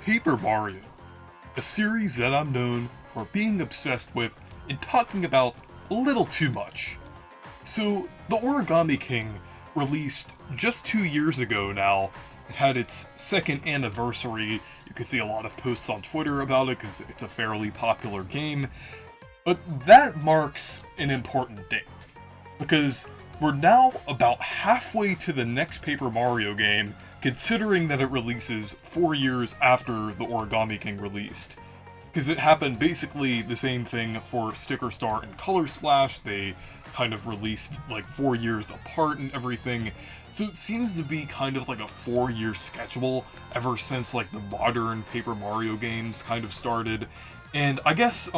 Paper Mario, a series that I'm known for being obsessed with and talking about a little too much. So, the Origami King released just 2 years ago now. It had its second anniversary. You can see a lot of posts on Twitter about it because it's a fairly popular game. But that marks an important date, because we're now about halfway to the next Paper Mario game, considering that it releases 4 years after the Origami King released. Because it happened basically the same thing for Sticker Star and Color Splash. They kind of released like 4 years apart and everything. So it seems to be kind of like a 4-year schedule ever since like the modern Paper Mario games kind of started. And I guess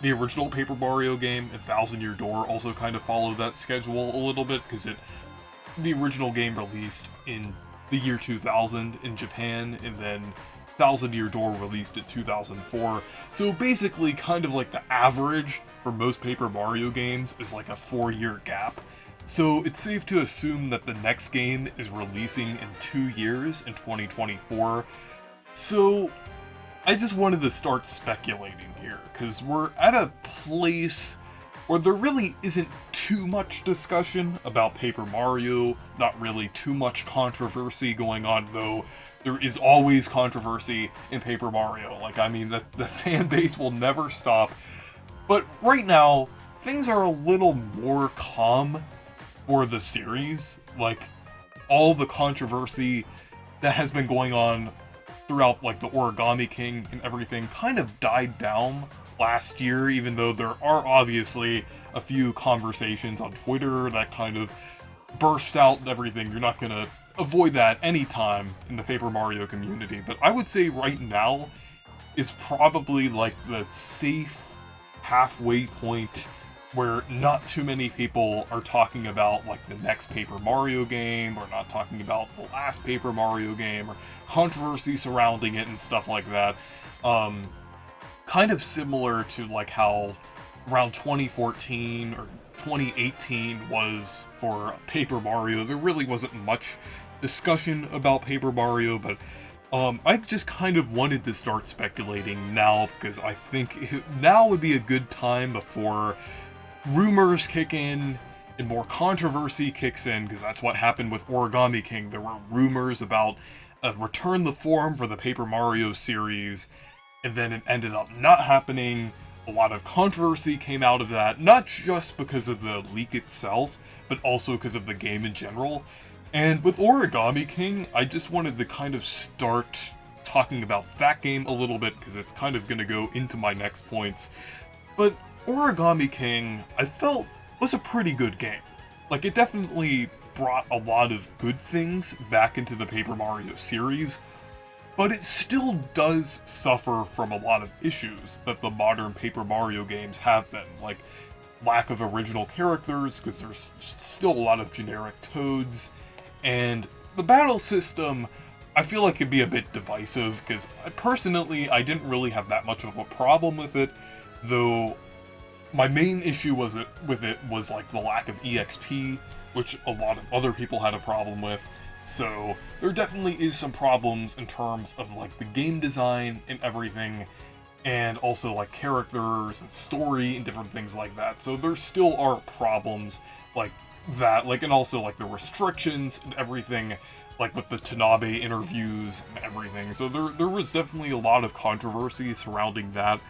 the original Paper Mario game, A Thousand Year Door, also kind of followed that schedule a little bit, because the original game released in the year 2000 in Japan, and then Thousand Year Door released in 2004. So basically, kind of like the average for most Paper Mario games is like a 4-year gap. So it's safe to assume that the next game is releasing in 2 years, in 2024. So I just wanted to start speculating here, because we're at a place where there really isn't too much discussion about Paper Mario, not really too much controversy going on, though there is always controversy in Paper Mario. Like, I mean, the fan base will never stop. But right now, things are a little more calm for the series. Like, all the controversy that has been going on throughout like the Origami King and everything kind of died down last year, even though there are obviously a few conversations on Twitter that kind of burst out and everything. You're not gonna avoid that anytime in the Paper Mario community, but I would say right now is probably like the safe halfway point where not too many people are talking about like the next Paper Mario game, or not talking about the last Paper Mario game, or controversy surrounding it and stuff like that. Kind of similar to like how around 2014 or 2018 was for Paper Mario. There really wasn't much discussion about Paper Mario, but I just kind of wanted to start speculating now, because I think now would be a good time before rumors kick in and more controversy kicks in, because that's what happened with Origami King. There were rumors about a return the form for the Paper Mario series, and then it ended up not happening. A lot of controversy came out of that, not just because of the leak itself, but also because of the game in general. And with Origami King, I just wanted to kind of start talking about that game a little bit, because it's kind of going to go into my next points. But Origami King, I felt, was a pretty good game. Like, it definitely brought a lot of good things back into the Paper Mario series, but it still does suffer from a lot of issues that the modern Paper Mario games have been, like lack of original characters, because there's still a lot of generic Toads, and the battle system, I feel like it'd be a bit divisive, because personally, I didn't really have that much of a problem with it, though my main issue with it was like the lack of EXP, which a lot of other people had a problem with. So there definitely is some problems in terms of like the game design and everything, and also like characters and story and different things like that. So there still are problems like that, like, and also like the restrictions and everything, like with the Tanabe interviews and everything. So there was definitely a lot of controversy surrounding that.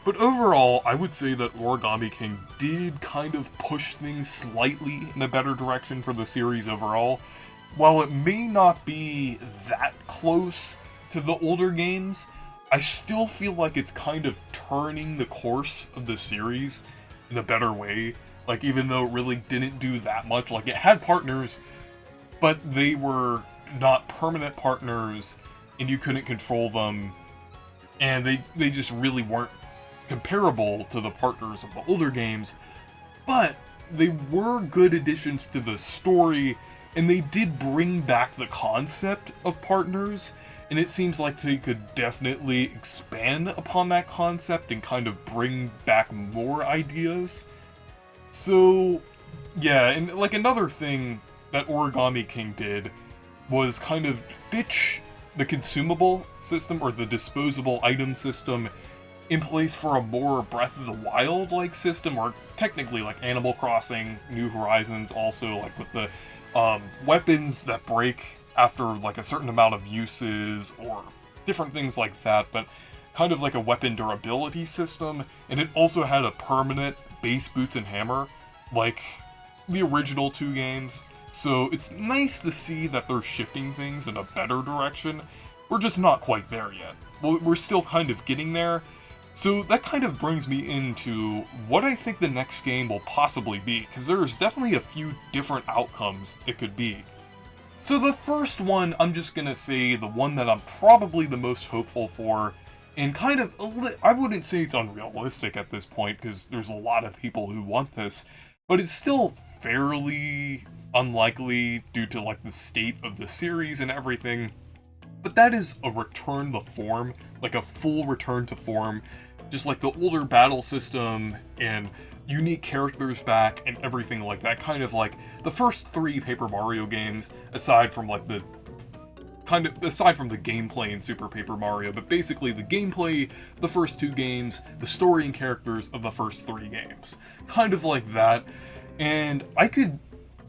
But overall, I would say that Origami King did kind of push things slightly in a better direction for the series overall. While it may not be that close to the older games, I still feel like it's kind of turning the course of the series in a better way. Like, even though it really didn't do that much, like, it had partners, but they were not permanent partners, and you couldn't control them, and they just really weren't comparable to the partners of the older games, but they were good additions to the story, and they did bring back the concept of partners, and it seems like they could definitely expand upon that concept and kind of bring back more ideas. So, yeah, and like another thing that Origami King did was kind of ditch the consumable system or the disposable item system in place for a more Breath of the Wild-like system, or technically like Animal Crossing, New Horizons, also like with the weapons that break after like a certain amount of uses, or different things like that, but kind of like a weapon durability system, and it also had a permanent base boots and hammer, like the original two games. So it's nice to see that they're shifting things in a better direction. We're just not quite there yet. We're still kind of getting there. So that kind of brings me into what I think the next game will possibly be, because there's definitely a few different outcomes it could be. So the first one, I'm just gonna say the one that I'm probably the most hopeful for, and kind of, I wouldn't say it's unrealistic at this point, because there's a lot of people who want this, but it's still fairly unlikely due to like the state of the series and everything. But that is a return to form, like a full return to form, just like the older battle system and unique characters back and everything like that. Kind of like the first three Paper Mario games, aside from like the gameplay in Super Paper Mario, but basically the gameplay, the first two games, the story and characters of the first three games. Kind of like that. And I could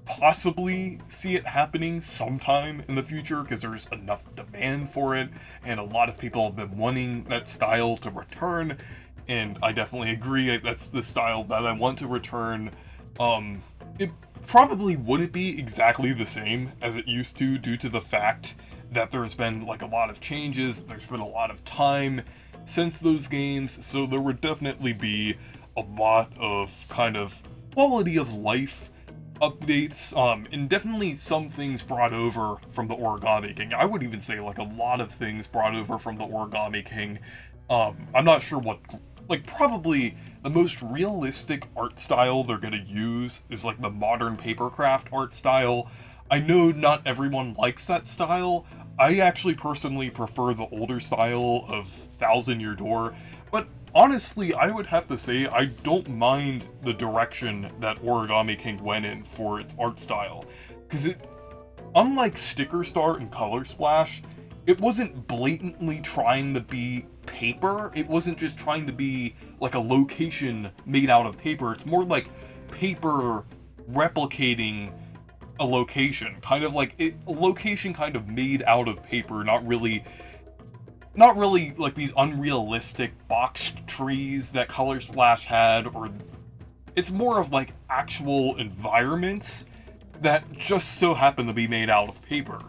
possibly see it happening sometime in the future because there's enough demand for it, and a lot of people have been wanting that style to return, and I definitely agree that's the style that I want to return. It probably wouldn't be exactly the same as it used to due to the fact that there's been like a lot of changes, there's been a lot of time since those games, so there would definitely be a lot of kind of quality of life updates, and definitely some things brought over from the Origami King. I would even say like a lot of things brought over from the Origami King. I'm not sure what, like probably the most realistic art style they're gonna use is like the modern papercraft art style. I know not everyone likes that style. I actually personally prefer the older style of Thousand Year Door, but honestly, I would have to say I don't mind the direction that Origami King went in for its art style, because unlike Sticker Star and Color Splash, it wasn't blatantly trying to be paper. It wasn't just trying to be like a location made out of paper. It's more like paper replicating a location, kind of like a location kind of made out of paper, not really like these unrealistic box trees that Color Splash had, or it's more of like actual environments that just so happen to be made out of paper.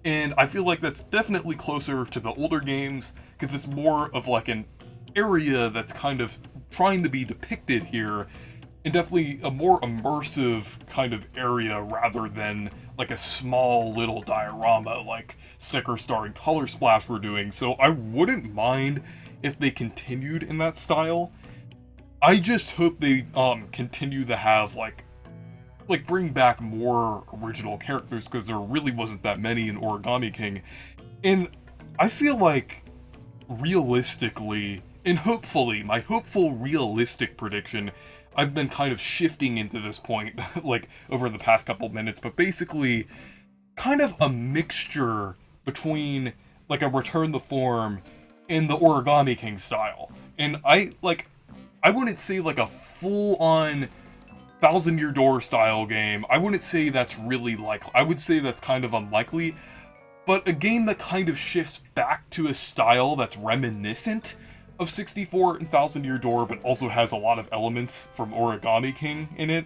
And I feel like that's definitely closer to the older games, because it's more of like an area that's kind of trying to be depicted here, and definitely a more immersive kind of area rather than like a small little diorama like Sticker Star and Color Splash were doing. So I wouldn't mind if they continued in that style. I just hope they continue to have like bring back more original characters, because there really wasn't that many in Origami King. And I feel like realistically, and hopefully, my hopeful realistic prediction, I've been kind of shifting into this point like over the past couple minutes, but basically kind of a mixture between like a Return the Form and the Origami King style. And I wouldn't say like a full-on Thousand Year Door style game. I wouldn't say that's really likely. I would say that's kind of unlikely. But a game that kind of shifts back to a style that's reminiscent of 64 and Thousand Year Door, but also has a lot of elements from Origami King in it,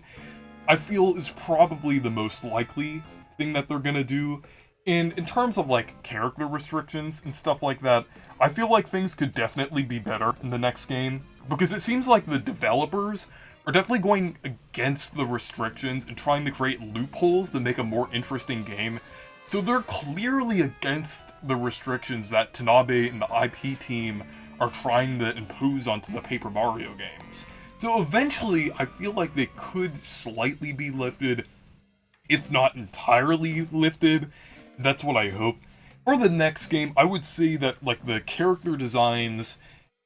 I feel is probably the most likely thing that they're gonna do. And in terms of like character restrictions and stuff like that, I feel like things could definitely be better in the next game, because it seems like the developers are definitely going against the restrictions and trying to create loopholes to make a more interesting game. So they're clearly against the restrictions that Tanabe and the IP team are trying to impose onto the Paper Mario games. So eventually, I feel like they could slightly be lifted, if not entirely lifted. That's what I hope. For the next game, I would say that like the character designs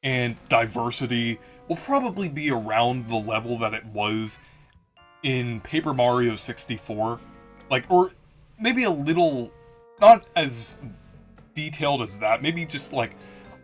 and diversity will probably be around the level that it was in Paper Mario 64. Like, or maybe a little, not as detailed as that. Maybe just like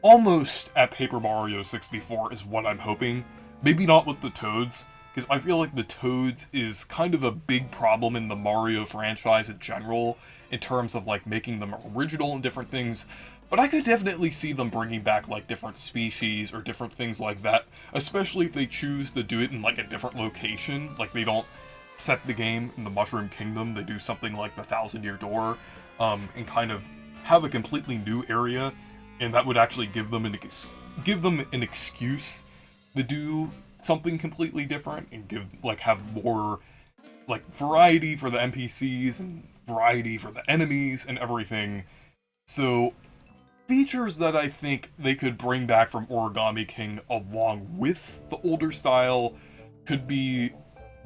almost at Paper Mario 64 is what I'm hoping. Maybe not with the Toads, because I feel like the Toads is kind of a big problem in the Mario franchise in general, in terms of like making them original and different things. But I could definitely see them bringing back like different species or different things like that, especially if they choose to do it in like a different location. Like they don't set the game in the Mushroom Kingdom, they do something like the Thousand Year Door, and kind of have a completely new area, and that would actually give them an excuse to do something completely different and have more like variety for the NPCs and variety for the enemies and everything. So features that I think they could bring back from Origami King along with the older style could be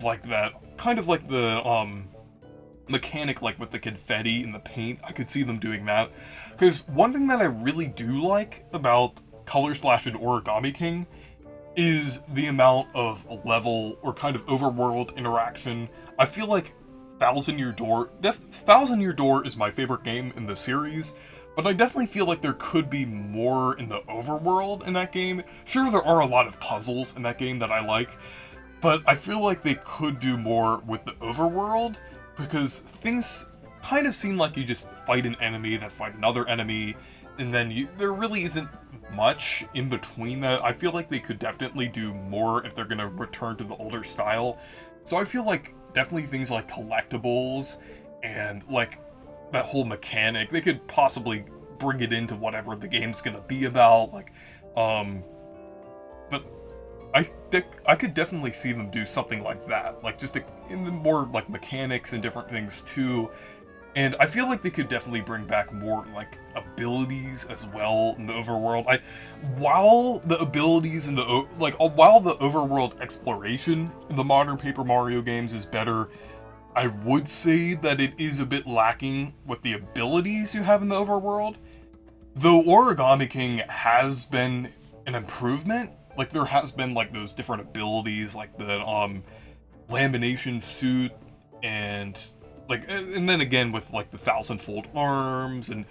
like that, kind of like the mechanic like with the confetti and the paint. I could see them doing that. Because one thing that I really do like about Color Splash and Origami King is the amount of level or kind of overworld interaction. I feel like Thousand Year Door is my favorite game in the series, but I definitely feel like there could be more in the overworld in that game. Sure, there are a lot of puzzles in that game that I like, but I feel like they could do more with the overworld, because things kind of seem like you just fight an enemy, then fight another enemy, and then there really isn't much in between that. I feel like they could definitely do more if they're going to return to the older style. So I feel like definitely things like collectibles and like that whole mechanic, they could possibly bring it into whatever the game's gonna be about. But I could definitely see them do something like that, like just in the more like mechanics and different things too. And I feel like they could definitely bring back more like abilities as well in the overworld. While the abilities in the while the overworld exploration in the modern Paper Mario games is better, I would say that it is a bit lacking with the abilities you have in the overworld. Though Origami King has been an improvement, like there has been like those different abilities, like the lamination suit, and then again with like the thousand-fold arms and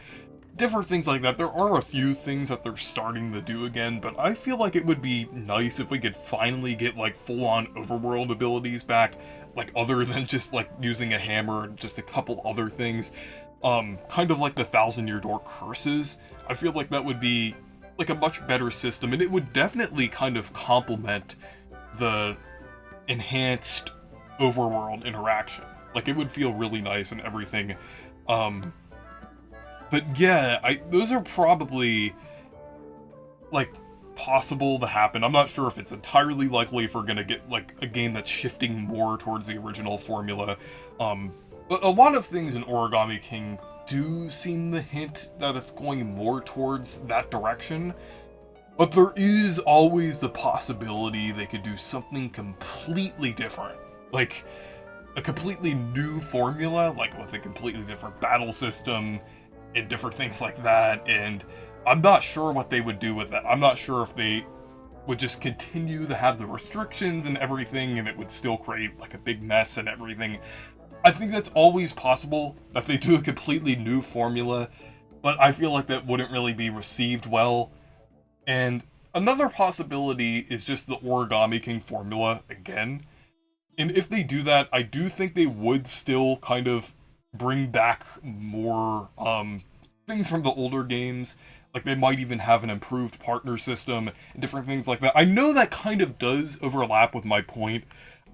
different things like that. There are a few things that they're starting to do again, but I feel like it would be nice if we could finally get like full-on overworld abilities back, like other than just like using a hammer and just a couple other things. Kind of like the Thousand Year Door curses. I feel like that would be like a much better system, and it would definitely kind of complement the enhanced overworld interaction. Like it would feel really nice and everything. But yeah, those are probably like possible to happen. I'm not sure if it's entirely likely if we're gonna get like a game that's shifting more towards the original formula. But a lot of things in Origami King do seem to hint that it's going more towards that direction. But there is always the possibility they could do something completely different. Like a completely new formula, like with a completely different battle system and different things like that. And I'm not sure what they would do with that. I'm not sure if they would just continue to have the restrictions and everything, and it would still create like a big mess and everything. I think that's always possible, that they do a completely new formula, but I feel like that wouldn't really be received well. And another possibility is just the Origami King formula again. And if they do that, I do think they would still kind of bring back more things from the older games. Like they might even have an improved partner system and different things like that. I know that kind of does overlap with my point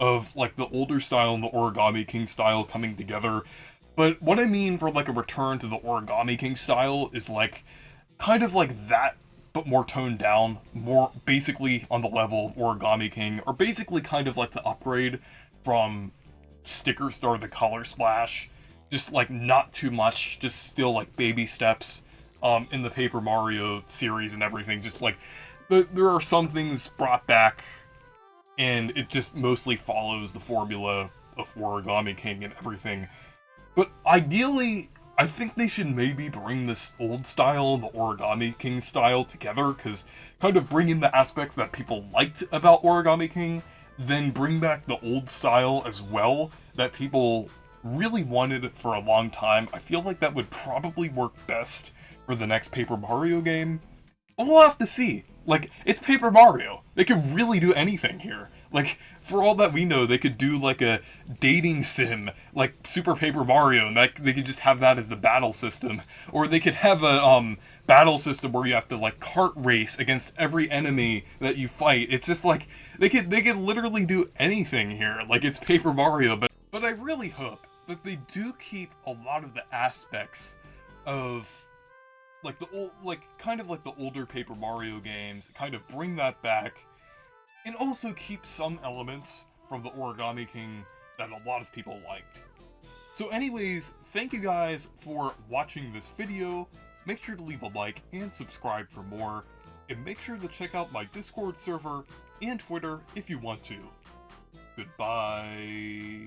of like the older style and the Origami King style coming together. But what I mean for like a return to the Origami King style is like kind of like that, but more toned down, more basically on the level of Origami King, or basically kind of like the upgrade from Sticker Star the Color Splash. Just like not too much, just still like baby steps in the Paper Mario series and everything. Just like there are some things brought back, and it just mostly follows the formula of Origami King and everything. But ideally, I think they should maybe bring this old style and the Origami King style together, because kind of bring in the aspects that people liked about Origami King, then bring back the old style as well that people really wanted for a long time. I feel like that would probably work best for the next Paper Mario game? We'll have to see. Like, it's Paper Mario. They could really do anything here. Like, for all that we know, they could do like a dating sim, like Super Paper Mario, and that they could just have that as the battle system. Or they could have a battle system where you have to like kart race against every enemy that you fight. It's just like they could literally do anything here. Like, it's Paper Mario, but I really hope that they do keep a lot of the aspects of like the old, like kind of like the older Paper Mario games, kind of bring that back, and also keep some elements from the Origami King that a lot of people liked. So anyways, thank you guys for watching this video. Make sure to leave a like and subscribe for more, and make sure to check out my Discord server and Twitter if you want to. Goodbye.